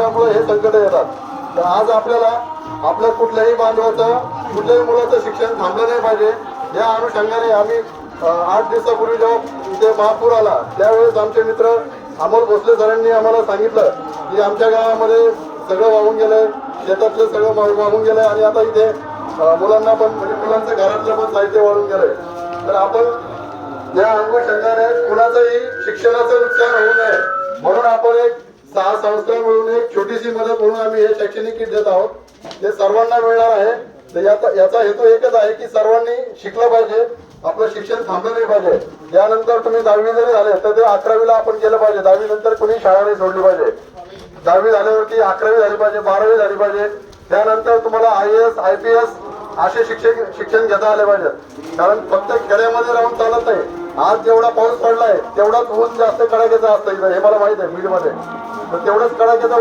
त्यामुळे हे संकट येतात. तर आज आपल्याला आपल्या कुठल्याही बांधवाचं कुठल्याही मुलाचं शिक्षण थांबलं नाही पाहिजे. या अनुषंगाने आम्ही 8 दिवसापूर्वी जेव्हा इथे महापूर आला त्यावेळेस आमचे मित्र अमोल भोसले सरांनी आम्हाला सांगितलं की आमच्या गावामध्ये सगळं वाहून गेलंय, शेतातलं सगळं वाहून गेलंय आणि आता इथे मुलांना पण म्हणजे मुलांचं घरातलं पण साहित्य वाळून गेलंय. तर आपण या अनुषंगाने कुणाचंही शिक्षणाचं नुकसान होऊ नये म्हणून आपण एक 6 संस्था मिळून एक छोटीशी मदत म्हणून आम्ही हे शैक्षणिक किट देत आहोत. ते सर्वांना मिळणार आहे. तर याचा हेतू एकच आहे की सर्वांनी शिकलं पाहिजे, आपलं शिक्षण थांबलं नाही पाहिजे. यानंतर तुम्ही 10वी जरी झाले तर ते 11वीला आपण केलं पाहिजे. 10वी नंतर कोणी शाळा नाही सोडली पाहिजे. 10वी झाल्यावरती 11वी झाली पाहिजे, 12वी झाली पाहिजे. त्यानंतर तुम्हाला IAS IPS असे शिक्षण घेता आले पाहिजेत. कारण फक्त खेड्यामध्ये राहून चालत नाही. आज जेवढा पाऊस पडलाय तेवढाच ऊन जास्त कडाक्याचा असतं इथं, हे मला माहित आहे बीडमध्ये. तर तेवढंच कडाक्याचा